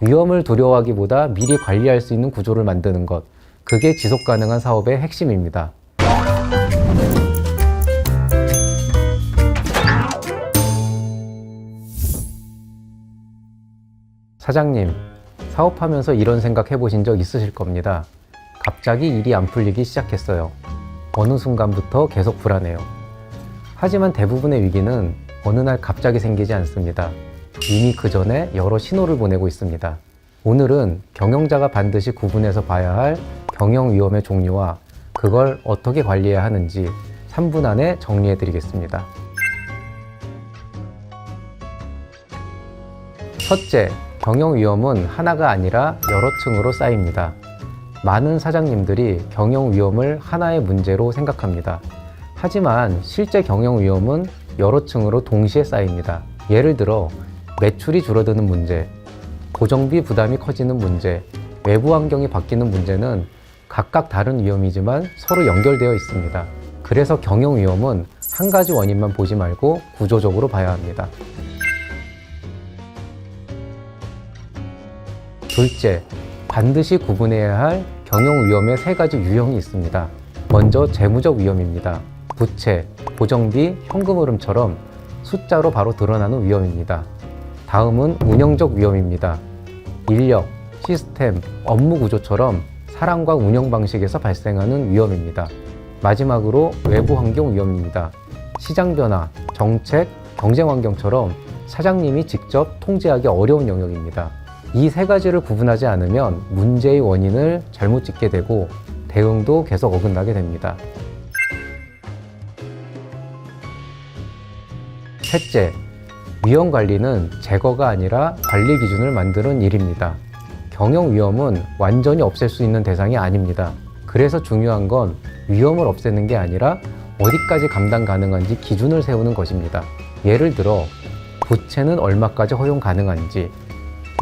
위험을 두려워하기보다 미리 관리할 수 있는 구조를 만드는 것, 그게 지속가능한 사업의 핵심입니다. 사장님, 사업하면서 이런 생각 해보신 적 있으실 겁니다. 갑자기 일이 안 풀리기 시작했어요. 어느 순간부터 계속 불안해요. 하지만 대부분의 위기는 어느 날 갑자기 생기지 않습니다. 이미 그 전에 여러 신호를 보내고 있습니다. 오늘은 경영자가 반드시 구분해서 봐야 할 경영 위험의 종류와 그걸 어떻게 관리해야 하는지 3분 안에 정리해 드리겠습니다. 첫째, 경영 위험은 하나가 아니라 여러 층으로 쌓입니다. 많은 사장님들이 경영 위험을 하나의 문제로 생각합니다. 하지만 실제 경영 위험은 여러 층으로 동시에 쌓입니다. 예를 들어 매출이 줄어드는 문제, 고정비 부담이 커지는 문제, 외부 환경이 바뀌는 문제는 각각 다른 위험이지만 서로 연결되어 있습니다. 그래서 경영 위험은 한 가지 원인만 보지 말고 구조적으로 봐야 합니다. 둘째, 반드시 구분해야 할 경영 위험의 3가지 유형이 있습니다. 먼저 재무적 위험입니다. 부채, 고정비, 현금 흐름처럼 숫자로 바로 드러나는 위험입니다. 다음은 운영적 위험입니다. 인력, 시스템, 업무 구조처럼 사람과 운영 방식에서 발생하는 위험입니다. 마지막으로 외부 환경 위험입니다. 시장 변화, 정책, 경쟁 환경처럼 사장님이 직접 통제하기 어려운 영역입니다. 이 3가지를 구분하지 않으면 문제의 원인을 잘못 짚게 되고 대응도 계속 어긋나게 됩니다. 셋째, 위험 관리는 제거가 아니라 관리 기준을 만드는 일입니다. 경영 위험은 완전히 없앨 수 있는 대상이 아닙니다. 그래서 중요한 건 위험을 없애는 게 아니라 어디까지 감당 가능한지 기준을 세우는 것입니다. 예를 들어 부채는 얼마까지 허용 가능한지,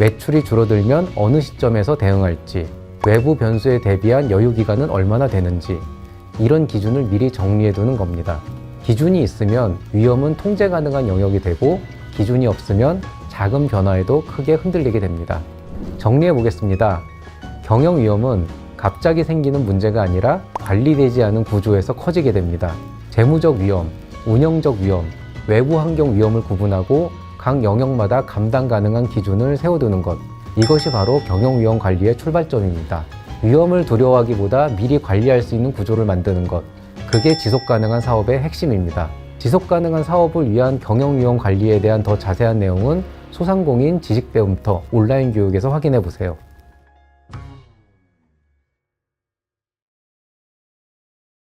매출이 줄어들면 어느 시점에서 대응할지, 외부 변수에 대비한 여유 기간은 얼마나 되는지, 이런 기준을 미리 정리해 두는 겁니다. 기준이 있으면 위험은 통제 가능한 영역이 되고 기준이 없으면 작은 변화에도 크게 흔들리게 됩니다. 정리해 보겠습니다. 경영 위험은 갑자기 생기는 문제가 아니라 관리되지 않은 구조에서 커지게 됩니다. 재무적 위험, 운영적 위험, 외부 환경 위험을 구분하고 각 영역마다 감당 가능한 기준을 세워두는 것, 이것이 바로 경영 위험 관리의 출발점입니다. 위험을 두려워하기보다 미리 관리할 수 있는 구조를 만드는 것, 그게 지속가능한 사업의 핵심입니다. 지속가능한 사업을 위한 경영 위험 관리에 대한 더 자세한 내용은 소상공인 지식배움터 온라인 교육에서 확인해 보세요.